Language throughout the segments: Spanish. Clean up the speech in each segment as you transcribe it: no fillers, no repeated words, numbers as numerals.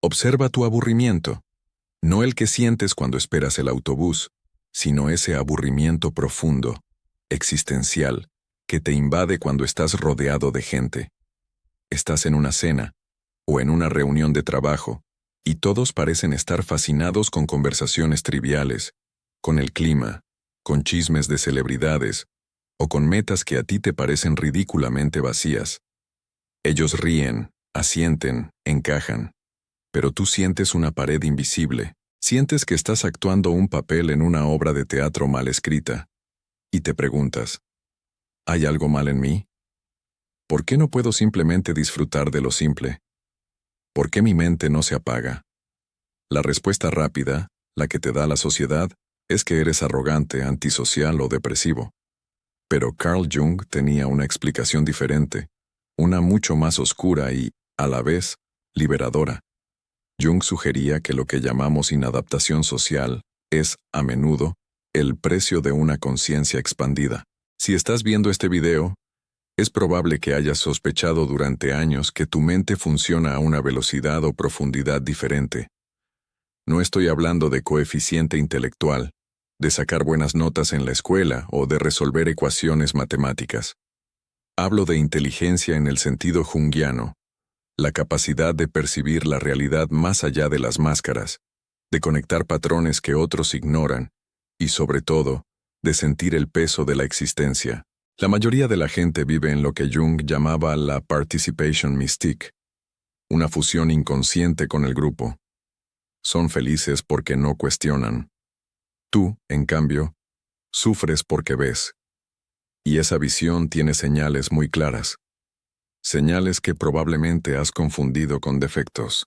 Observa tu aburrimiento, no el que sientes cuando esperas el autobús, sino ese aburrimiento profundo, existencial, que te invade cuando estás rodeado de gente. Estás en una cena o en una reunión de trabajo y todos parecen estar fascinados con conversaciones triviales, con el clima, con chismes de celebridades o con metas que a ti te parecen ridículamente vacías. Ellos ríen, asienten, encajan, pero tú sientes una pared invisible, sientes que estás actuando un papel en una obra de teatro mal escrita, y te preguntas, ¿hay algo mal en mí? ¿Por qué no puedo simplemente disfrutar de lo simple? ¿Por qué mi mente no se apaga? La respuesta rápida, la que te da la sociedad, es que eres arrogante, antisocial o depresivo. Pero Carl Jung tenía una explicación diferente, una mucho más oscura y, a la vez, liberadora. Jung sugería que lo que llamamos inadaptación social es, a menudo, el precio de una conciencia expandida. Si estás viendo este video, es probable que hayas sospechado durante años que tu mente funciona a una velocidad o profundidad diferente. No estoy hablando de coeficiente intelectual, de sacar buenas notas en la escuela o de resolver ecuaciones matemáticas. Hablo de inteligencia en el sentido junguiano, la capacidad de percibir la realidad más allá de las máscaras, de conectar patrones que otros ignoran y, sobre todo, de sentir el peso de la existencia. La mayoría de la gente vive en lo que Jung llamaba la participation mystique, una fusión inconsciente con el grupo. Son felices porque no cuestionan. Tú, en cambio, sufres porque ves. Y esa visión tiene señales muy claras. Señales que probablemente has confundido con defectos.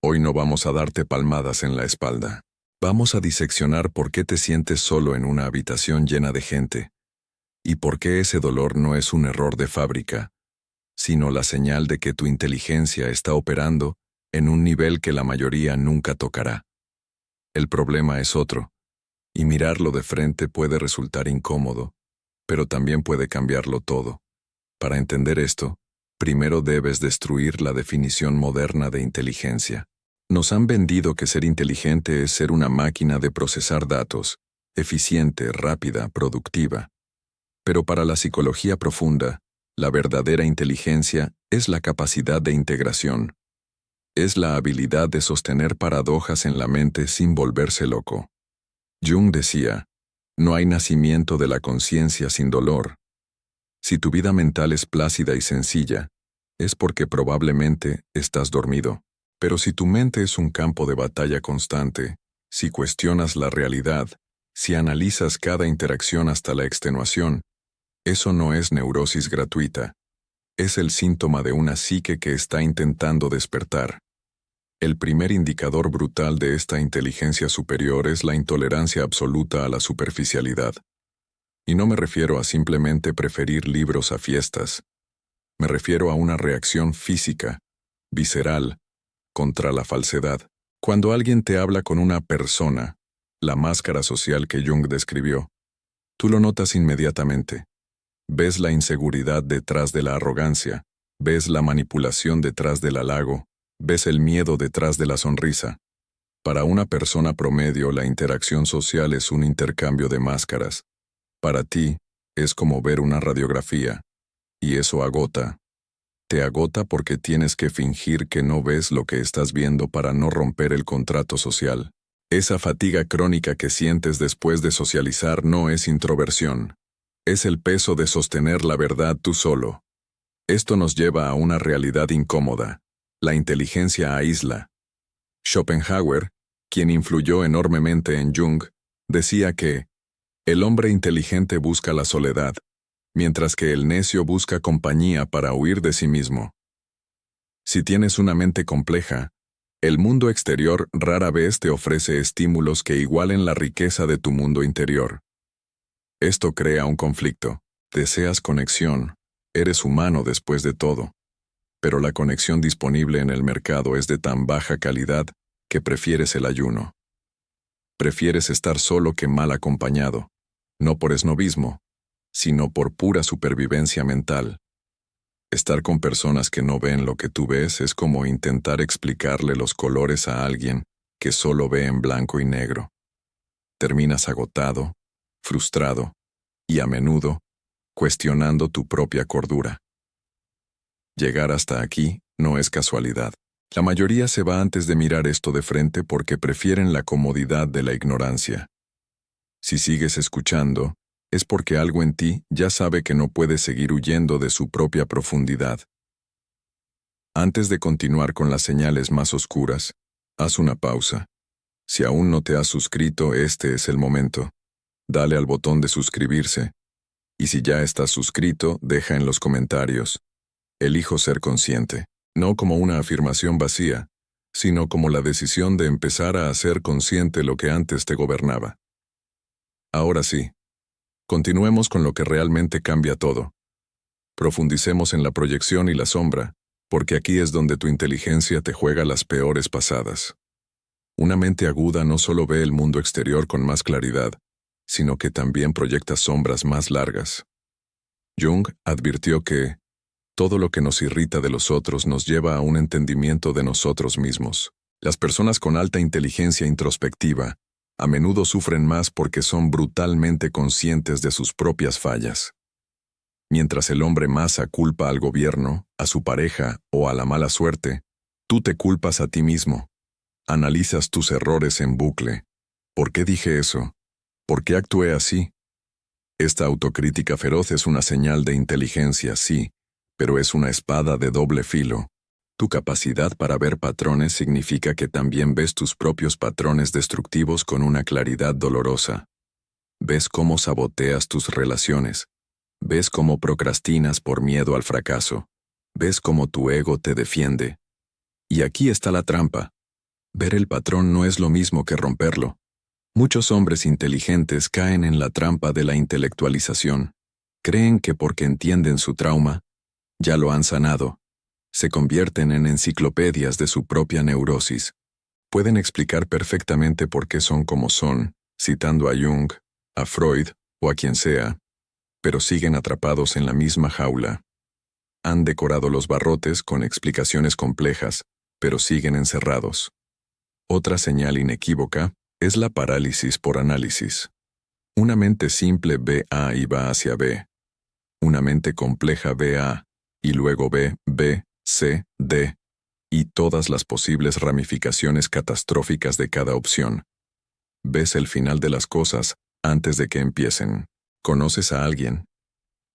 Hoy no vamos a darte palmadas en la espalda. Vamos a diseccionar por qué te sientes solo en una habitación llena de gente. Y por qué ese dolor no es un error de fábrica, sino la señal de que tu inteligencia está operando en un nivel que la mayoría nunca tocará. El problema es otro, y mirarlo de frente puede resultar incómodo, pero también puede cambiarlo todo. Para entender esto, primero debes destruir la definición moderna de inteligencia. Nos han vendido que ser inteligente es ser una máquina de procesar datos, eficiente, rápida, productiva. Pero para la psicología profunda, la verdadera inteligencia es la capacidad de integración. Es la habilidad de sostener paradojas en la mente sin volverse loco. Jung decía, no hay nacimiento de la conciencia sin dolor. Si tu vida mental es plácida y sencilla, es porque probablemente estás dormido. Pero si tu mente es un campo de batalla constante, si cuestionas la realidad, si analizas cada interacción hasta la extenuación, eso no es neurosis gratuita. Es el síntoma de una psique que está intentando despertar. El primer indicador brutal de esta inteligencia superior es la intolerancia absoluta a la superficialidad. Y no me refiero a simplemente preferir libros a fiestas. Me refiero a una reacción física, visceral, contra la falsedad. Cuando alguien te habla con una persona, la máscara social que Jung describió, tú lo notas inmediatamente. Ves la inseguridad detrás de la arrogancia, ves la manipulación detrás del halago, ves el miedo detrás de la sonrisa. Para una persona promedio, la interacción social es un intercambio de máscaras. Para ti, es como ver una radiografía, y eso agota. Te agota porque tienes que fingir que no ves lo que estás viendo para no romper el contrato social. Esa fatiga crónica que sientes después de socializar no es introversión. Es el peso de sostener la verdad tú solo. Esto nos lleva a una realidad incómoda. La inteligencia aísla. Schopenhauer, quien influyó enormemente en Jung, decía que el hombre inteligente busca la soledad, mientras que el necio busca compañía para huir de sí mismo. Si tienes una mente compleja, el mundo exterior rara vez te ofrece estímulos que igualen la riqueza de tu mundo interior. Esto crea un conflicto. Deseas conexión. Eres humano después de todo. Pero la conexión disponible en el mercado es de tan baja calidad que prefieres el ayuno. Prefieres estar solo que mal acompañado, no por esnobismo, sino por pura supervivencia mental. Estar con personas que no ven lo que tú ves es como intentar explicarle los colores a alguien que solo ve en blanco y negro. Terminas agotado, frustrado y a menudo cuestionando tu propia cordura. Llegar hasta aquí no es casualidad. La mayoría se va antes de mirar esto de frente porque prefieren la comodidad de la ignorancia. Si sigues escuchando, es porque algo en ti ya sabe que no puede seguir huyendo de su propia profundidad. Antes de continuar con las señales más oscuras, haz una pausa. Si aún no te has suscrito, este es el momento. Dale al botón de suscribirse. Y si ya estás suscrito, deja en los comentarios: elijo ser consciente, no como una afirmación vacía, sino como la decisión de empezar a hacer consciente lo que antes te gobernaba. Ahora sí, continuemos con lo que realmente cambia todo. Profundicemos en la proyección y la sombra, porque aquí es donde tu inteligencia te juega las peores pasadas. Una mente aguda no solo ve el mundo exterior con más claridad, sino que también proyecta sombras más largas. Jung advirtió que todo lo que nos irrita de los otros nos lleva a un entendimiento de nosotros mismos. Las personas con alta inteligencia introspectiva a menudo sufren más porque son brutalmente conscientes de sus propias fallas. Mientras el hombre masa culpa al gobierno, a su pareja o a la mala suerte, tú te culpas a ti mismo. Analizas tus errores en bucle. ¿Por qué dije eso? ¿Por qué actué así? Esta autocrítica feroz es una señal de inteligencia, sí, pero es una espada de doble filo. Tu capacidad para ver patrones significa que también ves tus propios patrones destructivos con una claridad dolorosa. Ves cómo saboteas tus relaciones. Ves cómo procrastinas por miedo al fracaso. Ves cómo tu ego te defiende. Y aquí está la trampa. Ver el patrón no es lo mismo que romperlo. Muchos hombres inteligentes caen en la trampa de la intelectualización. Creen que porque entienden su trauma, ya lo han sanado. Se convierten en enciclopedias de su propia neurosis. Pueden explicar perfectamente por qué son como son, citando a Jung, a Freud o a quien sea, pero siguen atrapados en la misma jaula. Han decorado los barrotes con explicaciones complejas, pero siguen encerrados. Otra señal inequívoca es la parálisis por análisis. Una mente simple ve A y va hacia B. Una mente compleja ve A, y luego ve B, C, D, y todas las posibles ramificaciones catastróficas de cada opción. Ves el final de las cosas antes de que empiecen. Conoces a alguien.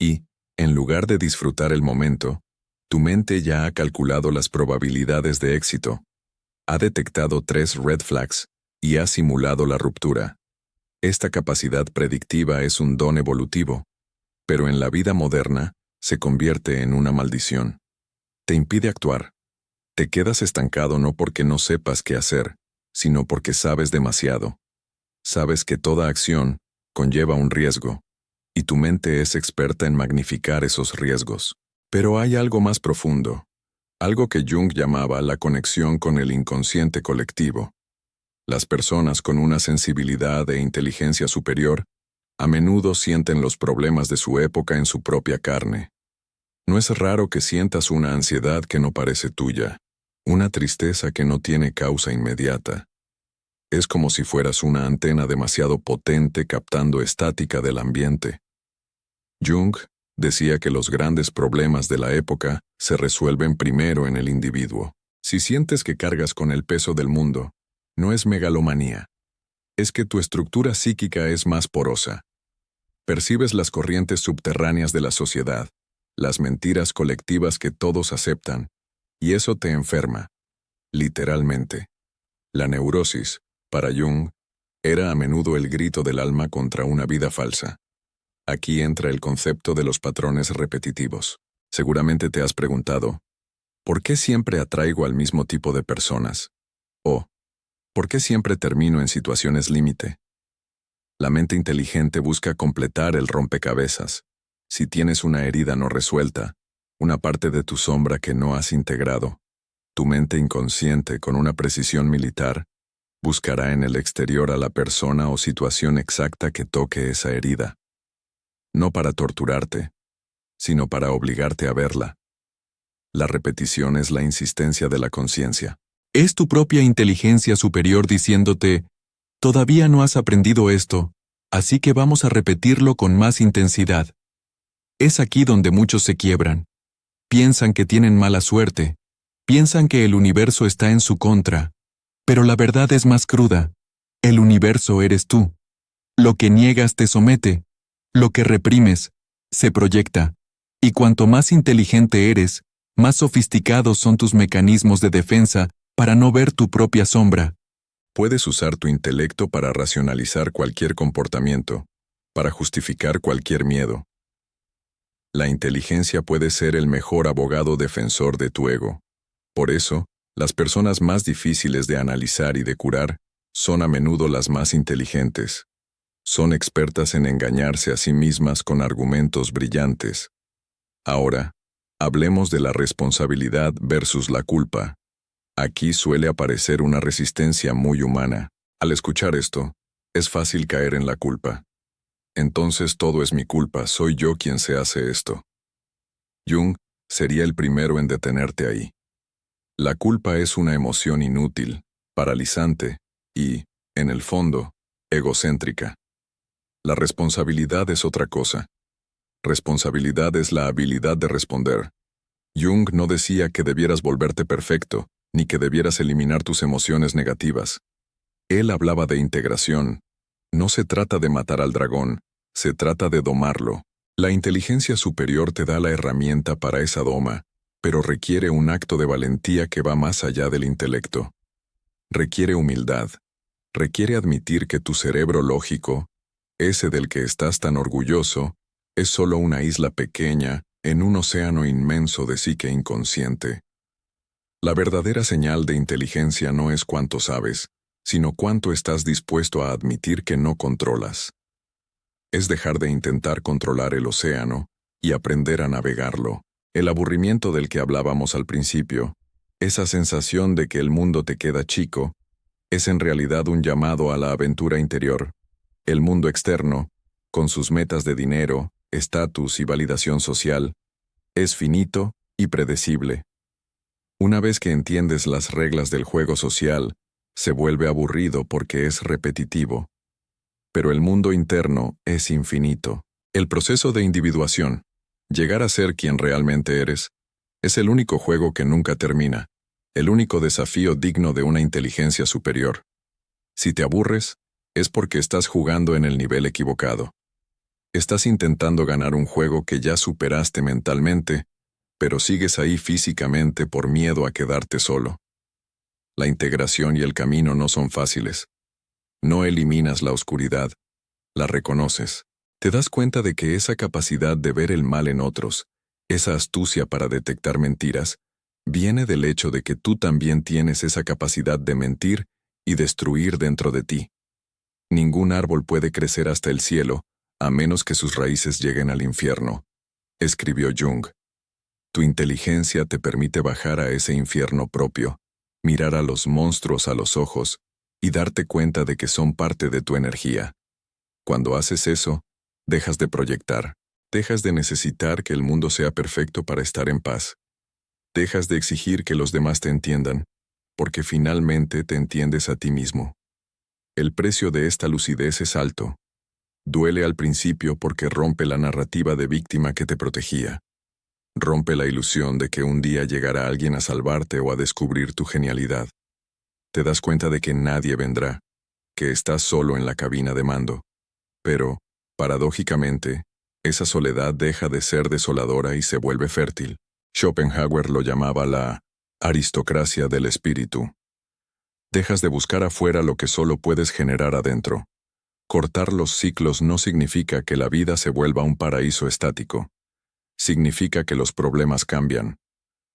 Y, en lugar de disfrutar el momento, tu mente ya ha calculado las probabilidades de éxito. Ha detectado 3 red flags y ha simulado la ruptura. Esta capacidad predictiva es un don evolutivo, pero en la vida moderna se convierte en una maldición. Te impide actuar. Te quedas estancado no porque no sepas qué hacer, sino porque sabes demasiado. Sabes que toda acción conlleva un riesgo, y tu mente es experta en magnificar esos riesgos. Pero hay algo más profundo, algo que Jung llamaba la conexión con el inconsciente colectivo. Las personas con una sensibilidad e inteligencia superior a menudo sienten los problemas de su época en su propia carne. No es raro que sientas una ansiedad que no parece tuya, una tristeza que no tiene causa inmediata. Es como si fueras una antena demasiado potente captando estática del ambiente. Jung decía que los grandes problemas de la época se resuelven primero en el individuo. Si sientes que cargas con el peso del mundo, no es megalomanía. Es que tu estructura psíquica es más porosa. Percibes las corrientes subterráneas de la sociedad, las mentiras colectivas que todos aceptan, y eso te enferma, literalmente. La neurosis, para Jung, era a menudo el grito del alma contra una vida falsa. Aquí entra el concepto de los patrones repetitivos. Seguramente te has preguntado, ¿por qué siempre atraigo al mismo tipo de personas? O, ¿por qué siempre termino en situaciones límite? La mente inteligente busca completar el rompecabezas. Si tienes una herida no resuelta, una parte de tu sombra que no has integrado, tu mente inconsciente, con una precisión militar, buscará en el exterior a la persona o situación exacta que toque esa herida. No para torturarte, sino para obligarte a verla. La repetición es la insistencia de la conciencia. Es tu propia inteligencia superior diciéndote, todavía no has aprendido esto, así que vamos a repetirlo con más intensidad. Es aquí donde muchos se quiebran. Piensan que tienen mala suerte, piensan que el universo está en su contra, pero la verdad es más cruda. El universo eres tú. Lo que niegas te somete, lo que reprimes, se proyecta, y cuanto más inteligente eres, más sofisticados son tus mecanismos de defensa para no ver tu propia sombra. Puedes usar tu intelecto para racionalizar cualquier comportamiento, para justificar cualquier miedo. La inteligencia puede ser el mejor abogado defensor de tu ego. Por eso, las personas más difíciles de analizar y de curar son a menudo las más inteligentes. Son expertas en engañarse a sí mismas con argumentos brillantes. Ahora, hablemos de la responsabilidad versus la culpa. Aquí suele aparecer una resistencia muy humana. Al escuchar esto, es fácil caer en la culpa. Entonces todo es mi culpa, soy yo quien se hace esto. Jung sería el primero en detenerte ahí. La culpa es una emoción inútil, paralizante y, en el fondo, egocéntrica. La responsabilidad es otra cosa. Responsabilidad es la habilidad de responder. Jung no decía que debieras volverte perfecto, ni que debieras eliminar tus emociones negativas. Él hablaba de integración. No se trata de matar al dragón, se trata de domarlo. La inteligencia superior te da la herramienta para esa doma, pero requiere un acto de valentía que va más allá del intelecto. Requiere humildad. Requiere admitir que tu cerebro lógico, ese del que estás tan orgulloso, es solo una isla pequeña en un océano inmenso de psique inconsciente. La verdadera señal de inteligencia no es cuánto sabes, sino cuánto estás dispuesto a admitir que no controlas. Es dejar de intentar controlar el océano y aprender a navegarlo. El aburrimiento del que hablábamos al principio, esa sensación de que el mundo te queda chico, es en realidad un llamado a la aventura interior. El mundo externo, con sus metas de dinero, estatus y validación social, es finito y predecible. Una vez que entiendes las reglas del juego social, se vuelve aburrido porque es repetitivo. Pero el mundo interno es infinito. El proceso de individuación, llegar a ser quien realmente eres, es el único juego que nunca termina, el único desafío digno de una inteligencia superior. Si te aburres, es porque estás jugando en el nivel equivocado. Estás intentando ganar un juego que ya superaste mentalmente, pero sigues ahí físicamente por miedo a quedarte solo. La integración y el camino no son fáciles. No eliminas la oscuridad, la reconoces. Te das cuenta de que esa capacidad de ver el mal en otros, esa astucia para detectar mentiras, viene del hecho de que tú también tienes esa capacidad de mentir y destruir dentro de ti. Ningún árbol puede crecer hasta el cielo, a menos que sus raíces lleguen al infierno, escribió Jung. Tu inteligencia te permite bajar a ese infierno propio, mirar a los monstruos a los ojos y darte cuenta de que son parte de tu energía. Cuando haces eso, dejas de proyectar, dejas de necesitar que el mundo sea perfecto para estar en paz. Dejas de exigir que los demás te entiendan, porque finalmente te entiendes a ti mismo. El precio de esta lucidez es alto. Duele al principio porque rompe la narrativa de víctima que te protegía. Rompe la ilusión de que un día llegará alguien a salvarte o a descubrir tu genialidad. Te das cuenta de que nadie vendrá, que estás solo en la cabina de mando. Pero, paradójicamente, esa soledad deja de ser desoladora y se vuelve fértil. Schopenhauer lo llamaba la aristocracia del espíritu. Dejas de buscar afuera lo que solo puedes generar adentro. Cortar los ciclos no significa que la vida se vuelva un paraíso estático. Significa que los problemas cambian.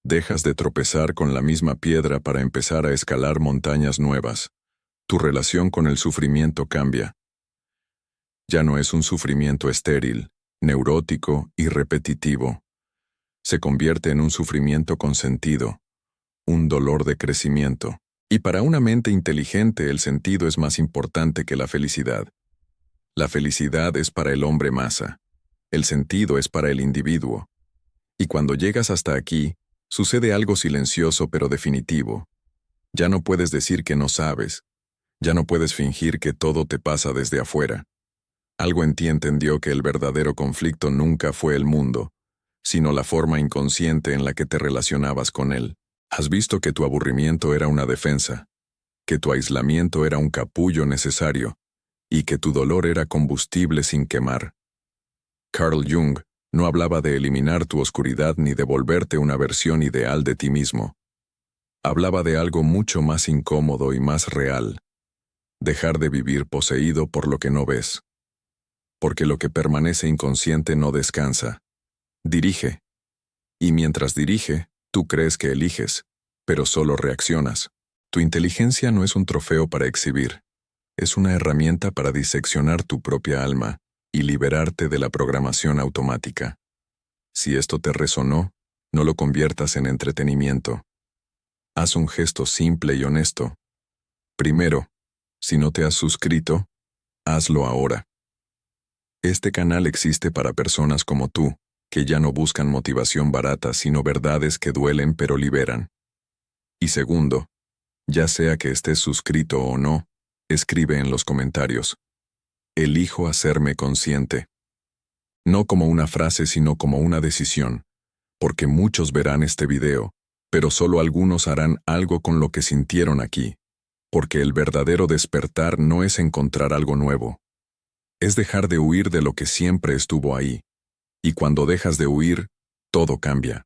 Dejas de tropezar con la misma piedra para empezar a escalar montañas nuevas. Tu relación con el sufrimiento cambia. Ya no es un sufrimiento estéril, neurótico y repetitivo. Se convierte en un sufrimiento con sentido, un dolor de crecimiento. Y para una mente inteligente el sentido es más importante que la felicidad. La felicidad es para el hombre masa. El sentido es para el individuo. Y cuando llegas hasta aquí, Sucede algo silencioso pero definitivo. Ya no puedes decir que no sabes. Ya no puedes fingir que todo te pasa desde afuera. Algo en ti entendió que el verdadero conflicto nunca fue el mundo, sino la forma inconsciente en la que te relacionabas con él. Has visto que tu aburrimiento era una defensa, que tu aislamiento era un capullo necesario, y que tu dolor era combustible sin quemar. Carl Jung no hablaba de eliminar tu oscuridad ni de volverte una versión ideal de ti mismo. Hablaba de algo mucho más incómodo y más real: dejar de vivir poseído por lo que no ves. Porque lo que permanece inconsciente no descansa. Dirige. Y mientras dirige, tú crees que eliges, pero solo reaccionas. Tu inteligencia no es un trofeo para exhibir. Es una herramienta para diseccionar tu propia alma y liberarte de la programación automática. Si esto te resonó, no lo conviertas en entretenimiento. Haz un gesto simple y honesto. Primero, si no te has suscrito, hazlo ahora. Este canal existe para personas como tú, que ya no buscan motivación barata sino verdades que duelen pero liberan. Y segundo, ya sea que estés suscrito o no, escribe en los comentarios: elijo hacerme consciente. No como una frase sino como una decisión, porque muchos verán este video, pero solo algunos harán algo con lo que sintieron aquí, porque el verdadero despertar no es encontrar algo nuevo. Es dejar de huir de lo que siempre estuvo ahí. Y cuando dejas de huir, todo cambia.